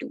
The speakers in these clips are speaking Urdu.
2।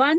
1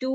2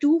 2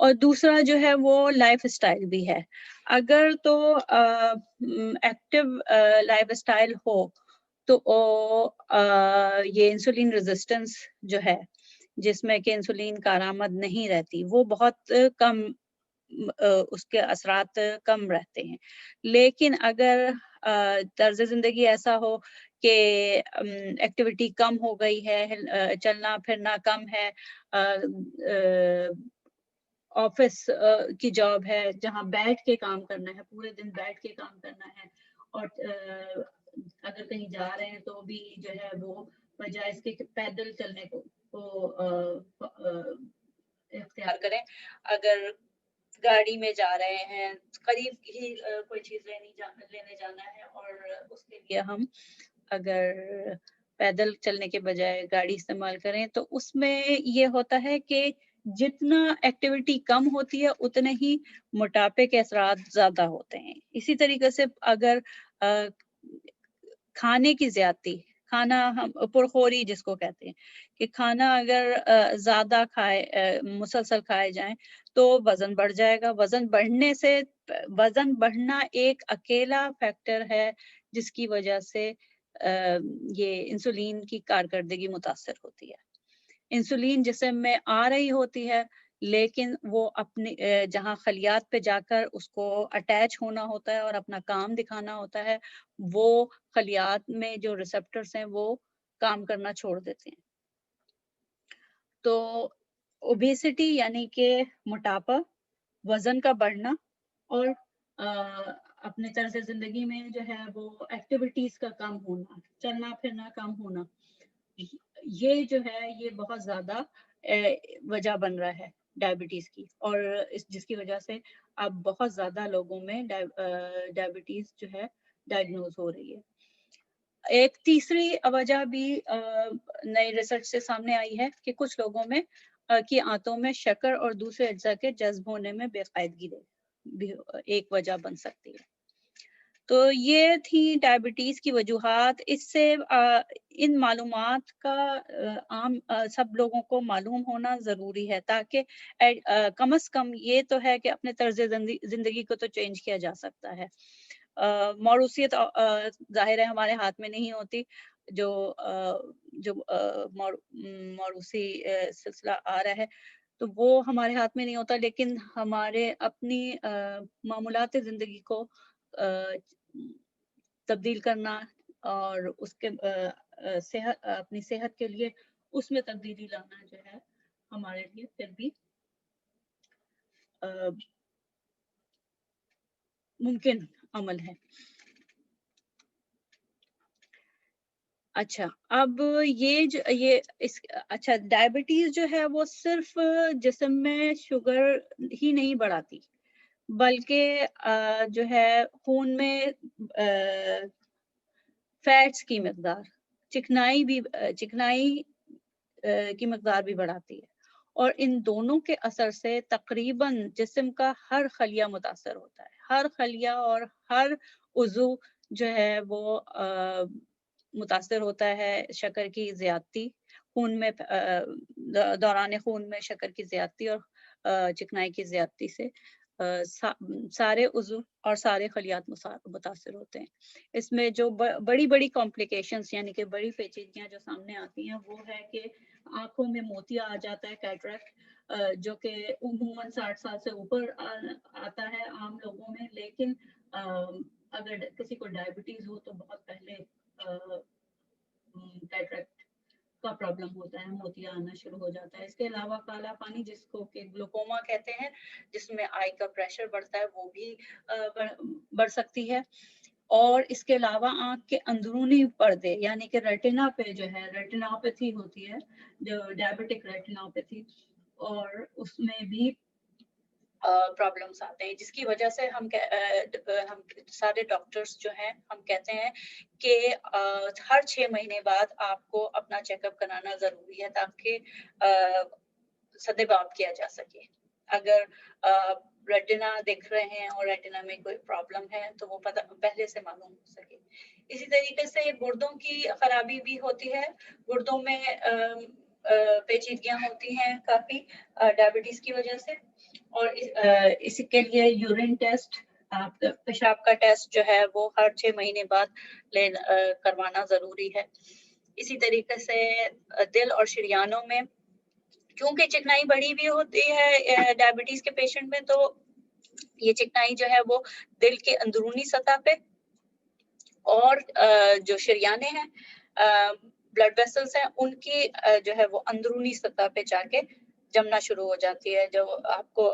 اور دوسرا جو ہے وہ لائف اسٹائل بھی ہے. اگر تو ایکٹیو لائف اسٹائل ہو تو یہ انسولین ریزسٹنس جو ہے جس میں کہ انسولین کارآمد نہیں رہتی وہ بہت کم اس کے اثرات کم رہتے ہیں. لیکن اگر طرز زندگی ایسا ہو کہ ایکٹیویٹی کم ہو گئی ہے، چلنا پھرنا کم ہے، آفس کی جاب ہے جہاں بیٹھ کے کام کرنا ہے، پورے دن بیٹھ کے کام کرنا ہے، اور اگر کہیں جا رہے ہیں تو بھی جو ہے وہ بجائے اس کے پیدل چلنے کو اختیار کریں. اگر گاڑی میں جا رہے ہیں، قریب ہی کوئی چیز لینے جانا ہے، اور اس کے لیے ہم اگر پیدل چلنے کے بجائے گاڑی استعمال کریں تو اس میں یہ ہوتا ہے کہ جتنا ایکٹیویٹی کم ہوتی ہے اتنے ہی موٹاپے کے اثرات زیادہ ہوتے ہیں. اسی طریقے سے اگر کھانے کی زیادتی، کھانا ہم پرخوری جس کو کہتے ہیں کہ کھانا اگر زیادہ مسلسل کھائے جائیں تو وزن بڑھ جائے گا. وزن بڑھنا ایک اکیلا فیکٹر ہے جس کی وجہ سے یہ انسولین کی کارکردگی متاثر ہوتی ہے. انسولین جسم میں آ رہی ہوتی ہے لیکن وہ اپنے جہاں خلیات پہ جا کر اس کو اٹیچ ہونا ہوتا ہے اور اپنا کام دکھانا ہوتا ہے، وہ خلیات میں جو ریسپٹرز ہیں وہ کام کرنا چھوڑ دیتے ہیں. تو اوبیسٹی یعنی کہ موٹاپا، وزن کا بڑھنا، اور اپنے طرز زندگی میں جو ہے وہ ایکٹیویٹیز کا کم ہونا، چلنا پھرنا کم ہونا، یہ جو ہے یہ بہت زیادہ وجہ بن رہا ہے ڈائبٹیز کی، اور جس کی وجہ سے اب بہت زیادہ لوگوں میں ڈائبٹیز جو ہے ڈائگنوز ہو رہی ہے. ایک تیسری وجہ بھی نئی ریسرچ سے سامنے آئی ہے کہ کچھ لوگوں میں کی آنتوں میں شکر اور دوسرے اجزاء کے جذب ہونے میں بے قاعدگی بھی ایک وجہ بن سکتی ہے. تو یہ تھی ڈائبٹیز کی وجوہات. اس سے ان معلومات کا عام سب لوگوں کو معلوم ہونا ضروری ہے تاکہ کم از کم یہ تو ہے کہ اپنے طرز زندگی کو تو چینج کیا جا سکتا ہے. موروثیت ظاہر ہے ہمارے ہاتھ میں نہیں ہوتی، جو موروثی سلسلہ آ رہا ہے تو وہ ہمارے ہاتھ میں نہیں ہوتا، لیکن ہمارے اپنی معمولات زندگی کو تبدیل کرنا اور اس کے اپنی صحت کے لیے اس میں تبدیلی لانا جو ہے ہمارے لیے پھر بھی ممکن عمل ہے. اچھا، اب اچھا ڈائبٹیز جو ہے وہ صرف جسم میں شوگر ہی نہیں بڑھاتی بلکہ جو ہے خون میں فیٹس کی مقدار، چکنائی کی مقدار بھی بڑھاتی ہے، اور ان دونوں کے اثر سے تقریباً جسم کا ہر خلیہ متاثر ہوتا ہے. ہر خلیہ اور ہر عضو جو ہے وہ متاثر ہوتا ہے. شکر کی زیادتی خون میں دوران خون میں شکر کی زیادتی اور چکنائی کی زیادتی سے سارے عضو اور سارے خلیات متاثر ہوتے ہیں. اس میں جو بڑی بڑی کمپلیکیشنز یعنی کہ بڑی پیچیدگیاں جو سامنے آتی ہیں وہ ہے کہ آنکھوں میں موتیا آ جاتا ہے، کیٹریکٹ، جو کہ عموماً 60 سال سے اوپر آتا ہے عام لوگوں میں، لیکن اگر کسی کو ڈائبٹیز ہو تو بہت پہلے کیٹریکٹ کا پرابلم ہوتا ہے، موتیا آنا شروع ہو جاتا ہے. اس کے علاوہ کالا پانی جس کو کہ گلوکوما کہتے ہیں، جس میں آئی کا پریشر بڑھتا ہے، وہ بھی بڑھ سکتی ہے. اور اس کے علاوہ آنکھ کے اندرونی پردے یعنی کہ ریٹنا پہ جو ہے ریٹناپیتھی ہوتی ہے، جو ڈائبٹک ریٹناپیتھی، اور اس میں بھی پرابلمس آتے ہیں، جس کی وجہ سے ہم سارے ڈاکٹرز جو ہیں ہم کہتے ہیں کہ ہر 6 مہینے بعد آپ کو اپنا چیک اپ کرانا ضروری ہے تاکہ سدے باب کیا جا سکے. اگر ریٹنا دیکھ رہے ہیں اور ریٹنا میں کوئی پرابلم ہے تو وہ پہلے سے معلوم ہو سکے. اسی طریقے سے گردوں کی خرابی بھی ہوتی ہے. گردوں میں پیچیدگیاں ہوتی ہیں کافی ڈائبٹیز کی وجہ سے، اور اسی کے لیے یورین ٹیسٹ، پیشاب کا ٹیسٹ جو ہے وہ ہر 6 مہینے بعد کروانا ضروری ہے. اسی طریقے سے دل اور شریانوں میں کیونکہ چکنائی بڑی بھی ہوتی ہے ڈائبٹیز کے پیشنٹ میں، تو یہ چکنائی جو ہے وہ دل کے اندرونی سطح پہ اور جو شریانے ہیں بلڈ ویسلز ہیں ان کی جو ہے وہ اندرونی سطح پہ جا کے جمنا شروع ہو جاتی ہے، جو آپ کو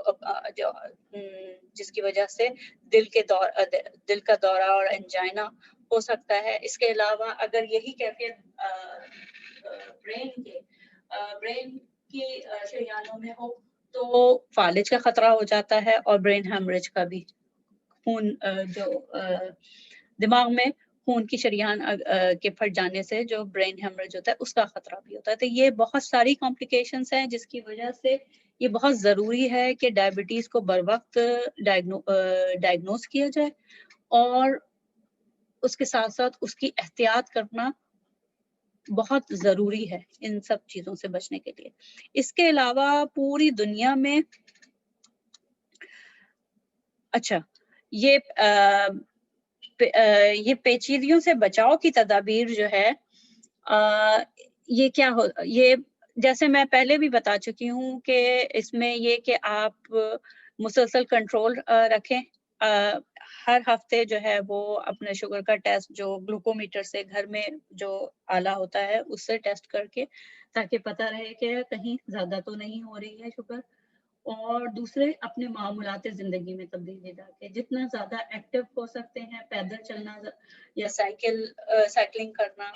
جو جس کی وجہ سے دل کا دورہ اور انجائنا ہو سکتا ہے. اس کے علاوہ اگر یہی کیفیت برین کی شریانوں میں ہو تو فالج کا خطرہ ہو جاتا ہے اور برین ہیمریج کا بھی، خون جو دماغ میں خون کی شریان کے پھٹ جانے سے جو برین ہیمریج ہوتا ہے اس کا خطرہ بھی ہوتا ہے. تو یہ بہت ساری کمپلیکیشنز ہیں جس کی وجہ سے یہ بہت ضروری ہے کہ ڈائبٹیز کو بر وقت ڈائگنوز کیا جائے اور اس کے ساتھ ساتھ اس کی احتیاط کرنا بہت ضروری ہے ان سب چیزوں سے بچنے کے لیے. اس کے علاوہ پوری دنیا میں اچھا یہ پیچیدگیوں سے بچاؤ کی تدابیر جو ہے یہ کیا ہو، یہ جیسے میں پہلے بھی بتا چکی ہوں کہ اس میں یہ کہ آپ مسلسل کنٹرول رکھیں. ہر ہفتے جو ہے وہ اپنے شوگر کا ٹیسٹ جو گلوکومیٹر سے گھر میں جو آلہ ہوتا ہے اس سے ٹیسٹ کر کے، تاکہ پتہ رہے کہ کہیں زیادہ تو نہیں ہو رہی ہے شوگر. اور دوسرے اپنے معمولات زندگی میں تبدیلی لا کے جتنا زیادہ ایکٹیو ہو سکتے ہیں، پیدل چلنا یا سائیکلنگ کرنا،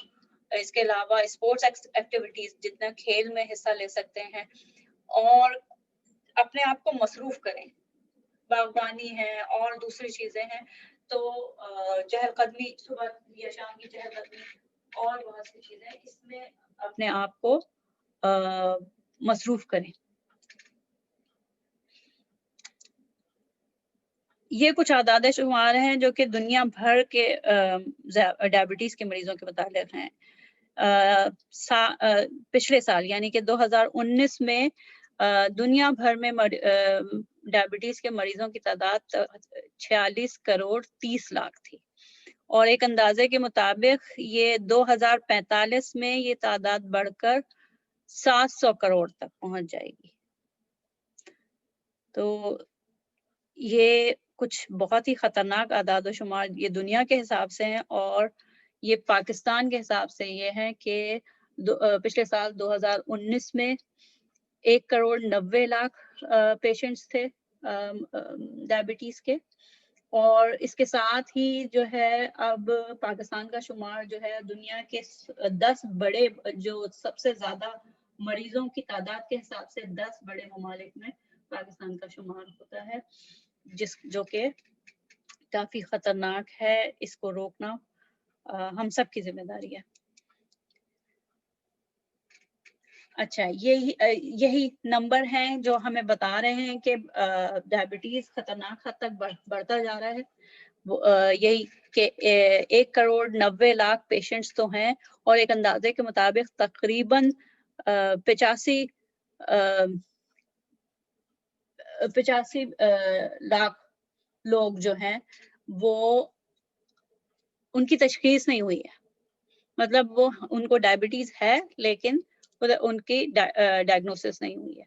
اس کے علاوہ اسپورٹس ایکٹیویٹیز جتنا کھیل میں حصہ لے سکتے ہیں اور اپنے آپ کو مصروف کریں. باغبانی ہے اور دوسری چیزیں ہیں تو چہل قدمی، صبح یا شام کی چہل قدمی اور بہت سی چیزیں، اس میں اپنے آپ کو مصروف کریں. یہ کچھ اعداد شمار ہیں جو کہ دنیا بھر کے ڈائبٹیز کے مریضوں کے متعلق ہیں. پچھلے سال یعنی کہ 2019 میں دنیا بھر میں ڈائبٹیز کے مریضوں کی تعداد 46 کروڑ 30 لاکھ تھی، اور ایک اندازے کے مطابق یہ 2045 میں یہ تعداد بڑھ کر 700 کروڑ تک پہنچ جائے گی. تو یہ کچھ بہت ہی خطرناک اعداد و شمار یہ دنیا کے حساب سے ہیں، اور یہ پاکستان کے حساب سے یہ ہے کہ پچھلے سال 2019 میں 1 کروڑ 90 لاکھ پیشنٹس تھے ڈائبٹیز کے. اور اس کے ساتھ ہی جو ہے اب پاکستان کا شمار جو ہے دنیا کے 10 بڑے جو سب سے زیادہ مریضوں کی تعداد کے حساب سے 10 بڑے ممالک میں پاکستان کا شمار ہوتا ہے، جو کہ کافی خطرناک ہے. اس کو روکنا ہم سب کی ذمہ داری ہے. اچھا، یہی نمبر ہیں جو ہمیں بتا رہے ہیں کہ ڈائبٹیز خطرناک حد تک بڑھتا جا رہا ہے. یہی کہ 1 کروڑ 90 لاکھ پیشنٹس تو ہیں، اور ایک اندازے کے مطابق تقریباً 85 لاکھ لوگ جو ہیں وہ ان کی تشخیص نہیں ہوئی ہے. مطلب وہ ان کو ڈائبٹیز ہے لیکن ان کی ڈائگنوسس نہیں ہوئی ہے.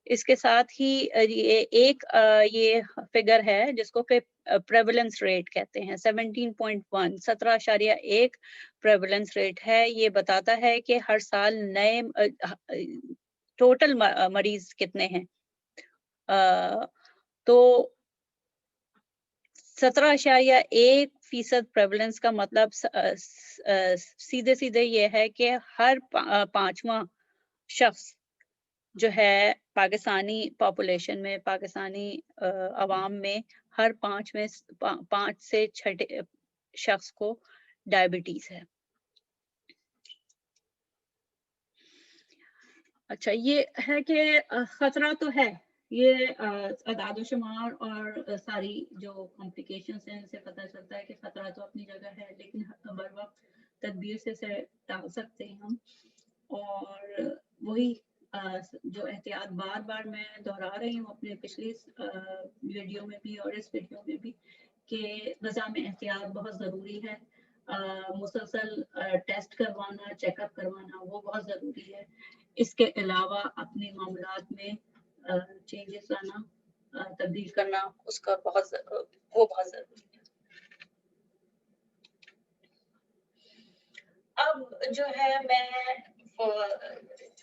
اس کے ساتھ ہی ایک یہ فگر ہے جس کو کہ پریولنس ریٹ کہتے ہیں، 17.1 17.1 پریولنس ریٹ ہے. یہ بتاتا ہے کہ ہر سال نئے ٹوٹل مریض کتنے ہیں. تو 17.1% پریولنس کا مطلب سیدھے یہ ہے کہ ہر 5واں شخص جو ہے پاکستانی پاپولیشن میں، پاکستانی عوام میں ہر 5 سے 6 شخص کو ڈائبٹیز ہے. اچھا، یہ ہے کہ خطرہ تو ہے، یہ اعداد و شمار اور ساری جو کمپلیکیشنز ہیں ان سے پتہ چلتا ہے کہ خطرہ تو اپنی جگہ ہے، لیکن بر وقت تدبیر سے ٹال سکتے ہیں ہم. اور وہی جو احتیاط بار بار میں دہرا رہی ہوں اپنے پچھلی ویڈیو میں بھی اور اس ویڈیو میں بھی، کہ غذا میں احتیاط بہت ضروری ہے. مسلسل ٹیسٹ کروانا، چیک اپ کروانا وہ بہت ضروری ہے. اس کے علاوہ اپنے معاملات میں چینجز لانا، تبدیل کرنا، اس کا وہ بہت ضروری ہے. اب جو ہے میں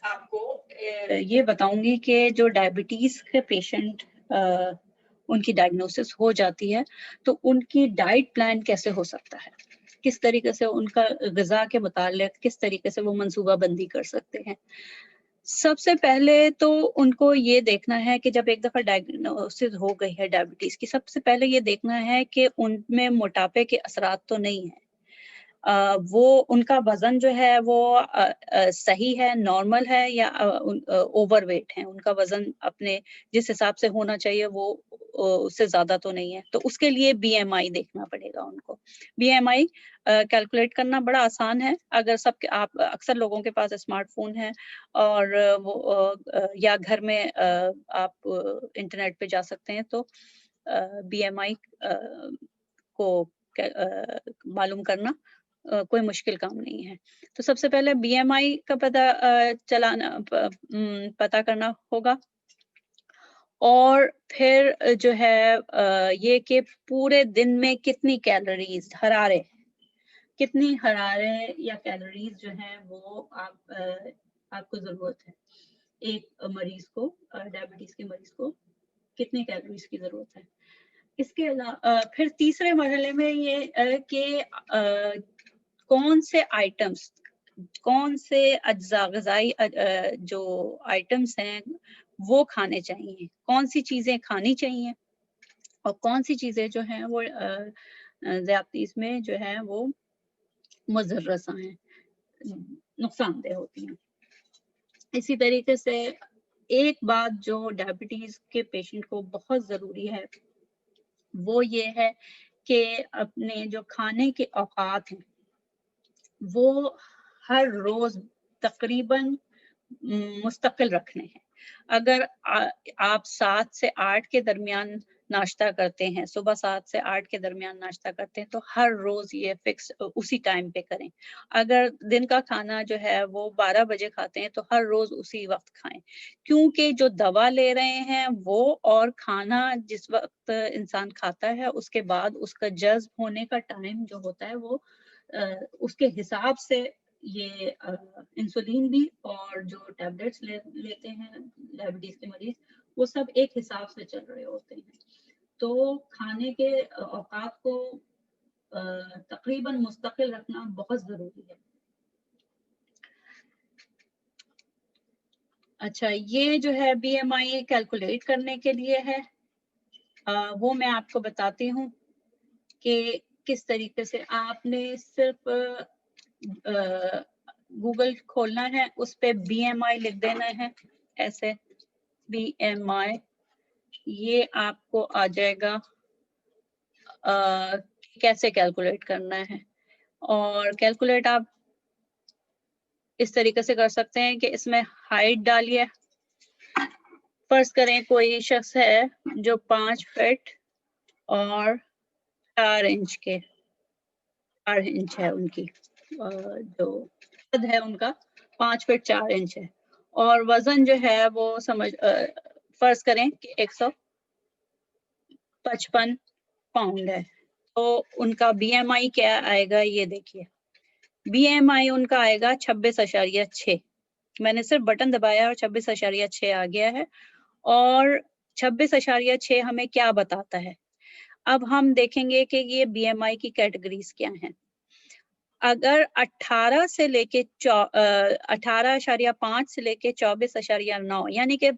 آپ کو یہ بتاؤں گی کہ جو ڈائبٹیز کے پیشنٹ ان کی ڈائگنوسس ہو جاتی ہے تو ان کی ڈائٹ پلان کیسے ہو سکتا ہے، کس طریقے سے ان کا غذا کے متعلق کس طریقے سے وہ منصوبہ بندی کر سکتے ہیں. سب سے پہلے تو ان کو یہ دیکھنا ہے کہ جب ایک دفعہ ڈائگنوسس ہو گئی ہے ڈائبٹیز کی، سب سے پہلے یہ دیکھنا ہے کہ ان میں موٹاپے کے اثرات تو نہیں ہیں. وہ ان کا وزن جو ہے وہ صحیح ہے، نارمل ہے، یا اوور ویٹ ہے. ان کا وزن اپنے جس حساب سے ہونا چاہیے وہ اس سے زیادہ تو نہیں ہے. تو اس کے لیے بی ایم آئی دیکھنا پڑے گا ان کو. بی ایم آئی کیلکولیٹ کرنا بڑا آسان ہے. اگر آپ اکثر لوگوں کے پاس اسمارٹ فون ہے اور وہ یا گھر میں آپ انٹرنیٹ پہ جا سکتے ہیں تو بی ایم آئی کو معلوم کرنا کوئی مشکل کام نہیں ہے. تو سب سے پہلے بی ایم آئی کا پتہ کرنا ہوگا. اور پھر جو ہے یہ کہ پورے دن میں کتنی کیلوریز کتنی حرارے یا کیلوریز جو ہیں وہ آپ کو ضرورت ہے. ایک مریض کو، ڈائبٹیز کے مریض کو کتنی کیلوریز کی ضرورت ہے. اس کے علاوہ پھر تیسرے مرحلے میں یہ کہ کون سے آئٹمس، کون سے اجزاء غذائی جو آئٹمس ہیں وہ کھانے چاہیے، کون سی چیزیں کھانی چاہیے اور کون سی چیزیں جو ہیں وہ ذیابطیس میں جو ہے وہ مضر رساں ہیں، نقصان دہ ہوتی ہیں. اسی طریقے سے ایک بات جو ڈائبٹیز کے پیشنٹ کو بہت ضروری ہے وہ یہ ہے کہ اپنے جو کھانے کے اوقات ہیں وہ ہر روز تقریباً مستقل رکھنے ہیں. اگر آپ 7 سے 8 کے درمیان ناشتہ کرتے ہیں، صبح 7 سے 8 کے درمیان ناشتہ کرتے ہیں تو ہر روز یہ فکس اسی ٹائم پہ کریں. اگر دن کا کھانا جو ہے وہ 12 بجے کھاتے ہیں تو ہر روز اسی وقت کھائیں، کیونکہ جو دوا لے رہے ہیں وہ اور کھانا جس وقت انسان کھاتا ہے اس کے بعد اس کا جذب ہونے کا ٹائم جو ہوتا ہے وہ اس کے حساب سے یہ انسولین بھی اور جو ٹیبلٹس لیتے ہیں ڈائبٹیز کے مریض وہ سب ایک حساب سے چل رہے ہوتے ہیں. تو کھانے کے اوقات کو تقریباً مستقل رکھنا بہت ضروری ہے. اچھا، یہ جو ہے بی ایم آئی کیلکولیٹ کرنے کے لیے ہے، وہ میں آپ کو بتاتی ہوں کہ کس طریقے سے. آپ نے صرف گوگل کھولنا ہے، اس پہ بی ایم آئی لکھ دینا ہے، ایسے بی ایم آئی، یہ آپ کو آ جائے گا کیسے کیلکولیٹ کرنا ہے. اور کیلکولیٹ آپ اس طریقے سے کر سکتے ہیں کہ اس میں ہائٹ ڈالیے. فرض کریں کوئی شخص ہے جو 5 فٹ اور 4 انچ کے 4 انچ ہے ان کی جو قد ہے ان کا 5 فٹ 4 انچ ہے، اور وزن جو ہے وہ فرض کریں کہ 155 پاؤنڈ ہے. تو ان کا بی ایم آئی کیا آئے گا یہ دیکھیے. بی ایم آئی ان کا آئے گا 26.6. میں نے صرف بٹن دبایا اور 26.6 آ گیا ہے. اور 26.6 ہمیں کیا بتاتا ہے؟ اب ہم دیکھیں گے کہ یہ بی ایم آئی کی کیٹیگریز کیا ہیں. اگر 18 سے لے کے 18.5 سے لے کے 24.9 یعنی کہ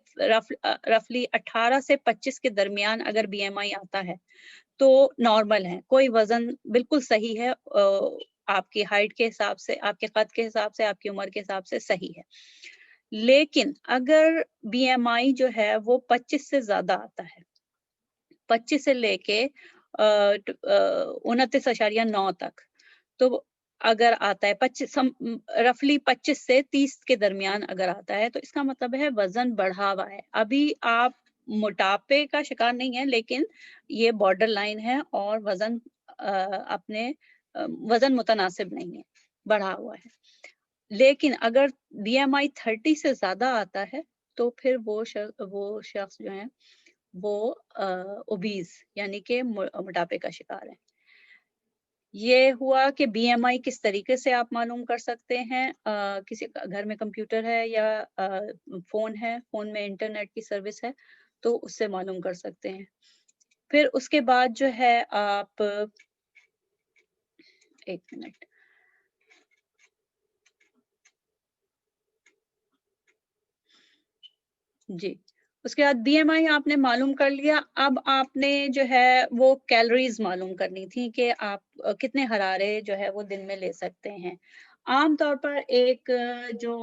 رفلی 18 سے 25 کے درمیان اگر بی ایم آئی آتا ہے تو نارمل ہے، کوئی وزن بالکل صحیح ہے، آپ کی ہائٹ کے حساب سے، آپ کے قد کے حساب سے، آپ کی عمر کے حساب سے صحیح ہے. لیکن اگر بی ایم آئی جو ہے وہ 25 سے زیادہ آتا ہے، 25 سے لے کے 29.9 تک، تو اگر آتا ہے 25 رفلی 25 سے 30 کے درمیان اگر آتا ہے تو اس کا مطلب ہے وزن بڑھا ہوا ہے. ابھی آپ موٹاپے کا شکار نہیں ہے لیکن یہ بارڈر لائن ہے اور وزن اپنے وزن متناسب نہیں ہے, بڑھا ہوا ہے. لیکن اگر بی ایم آئی 30 سے زیادہ آتا ہے تو پھر وہ شخص جو ہے وہ اوبیز یعنی کہ موٹاپے کا شکار ہے. یہ ہوا کہ بی ایم آئی کس طریقے سے آپ معلوم کر سکتے ہیں. کسی گھر میں کمپیوٹر ہے یا فون ہے, فون میں انٹرنیٹ کی سروس ہے تو اس سے معلوم کر سکتے ہیں. پھر اس کے بعد جو ہے آپ ایک منٹ, جی اس کے بعد بی ایم آئی آپ نے معلوم کر لیا. اب آپ نے جو ہے وہ کیلوریز معلوم کرنی تھی کہ آپ کتنے حرارے جو ہے وہ دن میں لے سکتے ہیں. عام طور پر ایک جو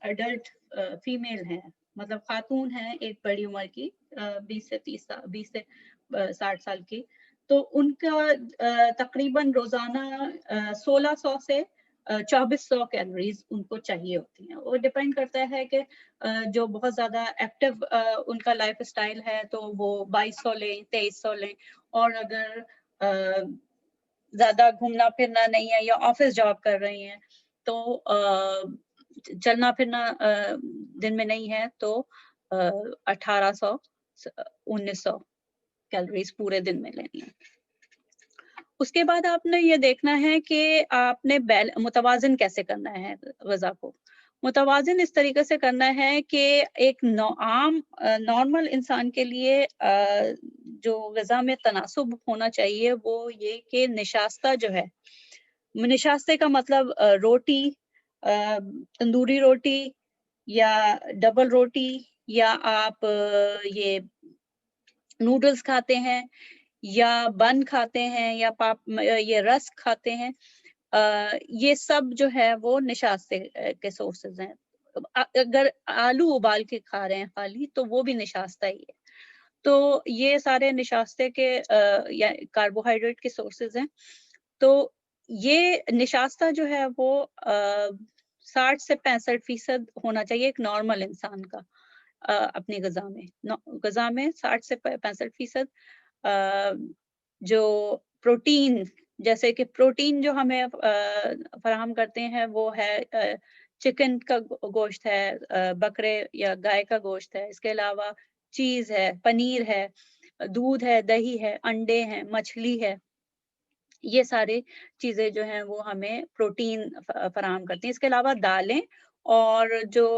اڈلٹ فیمیل ہے, مطلب خاتون ہے ایک بڑی عمر کی 20 سے 60 سال کی, تو ان کا تقریباً روزانہ 1600 سے 2400 کیلوریز ان کو چاہیے ہوتی ہیں. وہ ڈپینڈ کرتا ہے کہ جو بہت زیادہ ایکٹیو ان کا لائف اسٹائل ہے تو وہ 2200 لیں 2300 لیں, اور اگر زیادہ گھومنا پھرنا نہیں ہے یا آفس جاب کر رہی ہیں تو چلنا پھرنا دن میں نہیں ہے تو 1800 1900 کیلوریز پورے دن میں لینی ہے. اس کے بعد آپ نے یہ دیکھنا ہے کہ آپ نے متوازن کیسے کرنا ہے غذا کو. متوازن اس طریقے سے کرنا ہے کہ ایک عام نارمل انسان کے لیے جو غذا میں تناسب ہونا چاہیے وہ یہ کہ نشاستہ جو ہے, نشاستے کا مطلب روٹی, تندوری روٹی یا ڈبل روٹی, یا آپ یہ نوڈلز کھاتے ہیں یا بن کھاتے ہیں یا یہ رس کھاتے ہیں, یہ سب جو ہے وہ نشاستے کے سورسز ہیں. اگر آلو ابال کے کھا رہے ہیں خالی تو وہ بھی نشاستہ ہی ہے. تو یہ سارے نشاستے کے یا کاربوہائیڈریٹ کے سورسز ہیں. تو یہ نشاستہ جو ہے وہ 60 سے 65% ہونا چاہیے ایک نارمل انسان کا اپنی غذا میں 60 سے 65%. جو پروٹین, جیسے کہ پروٹین جو ہمیں فراہم کرتے ہیں وہ ہے چکن کا گوشت ہے, بکرے یا گائے کا گوشت ہے, اس کے علاوہ چیز ہے, پنیر ہے, دودھ ہے, دہی ہے, انڈے ہیں, مچھلی ہے. یہ سارے چیزیں جو ہیں وہ ہمیں پروٹین فراہم کرتی ہیں. اس کے علاوہ دالیں اور جو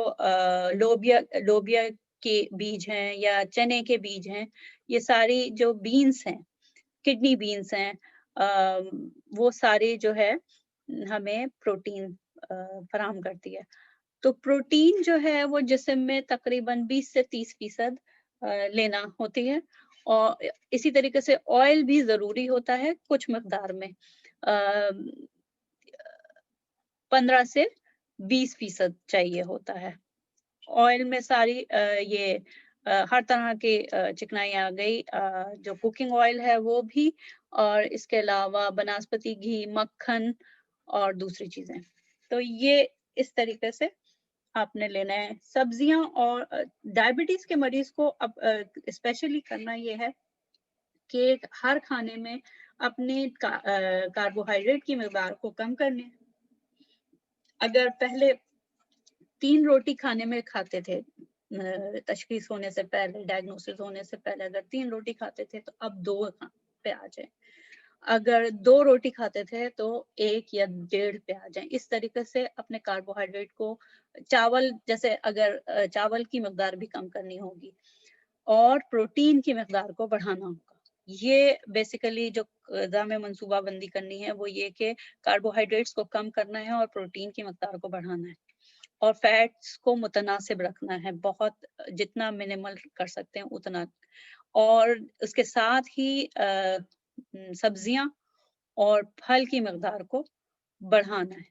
لوبیا کے بیج ہیں یا چنے کے بیج ہیں, یہ ساری جو بینس ہیں, کڈنی بینس ہیں, وہ ساری جو ہے ہمیں پروٹین فراہم کرتی ہے. تو پروٹین جو ہے وہ جسم میں تقریباً 20 سے 30% لینا ہوتی ہے. اور اسی طریقے سے آئل بھی ضروری ہوتا ہے کچھ مقدار میں, 15 سے 20% چاہیے ہوتا ہے. آئل میں ساری یہ ہر طرح کی چکنائی آ گئی, جو کوکنگ آئل ہے وہ بھی, اور اس کے علاوہ بناسپتی گھی, مکھن اور دوسری چیزیں. تو یہ اس طریقے سے آپ نے لینا ہے. سبزیاں, اور ڈائبٹیز کے مریض کو اب اسپیشلی کرنا یہ ہے کہ ہر کھانے میں اپنے کاربوہائیڈریٹ کی مقدار کو کم کرنے. اگر پہلے 3 روٹی کھانے میں کھاتے تھے تشخیص ہونے سے پہلے, ڈائگنوسس ہونے سے پہلے اگر 3 روٹی کھاتے تھے تو اب 2 پہ آ جائیں. اگر 2 روٹی کھاتے تھے تو 1 یا 1.5 پہ آ جائیں. اس طریقے سے اپنے کاربوہائیڈریٹ کو, چاول جیسے اگر چاول کی مقدار بھی کم کرنی ہوگی اور پروٹین کی مقدار کو بڑھانا ہوگا. یہ بیسیکلی جو غذا میں منصوبہ بندی کرنی ہے وہ یہ کہ کاربوہائیڈریٹس کو کم کرنا ہے اور پروٹین کی مقدار کو بڑھانا ہے, اور فیٹس کو متناسب رکھنا ہے, بہت جتنا منیمل کر سکتے ہیں اتنا, اور اس کے ساتھ ہی سبزیاں اور پھل کی مقدار کو بڑھانا ہے.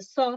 100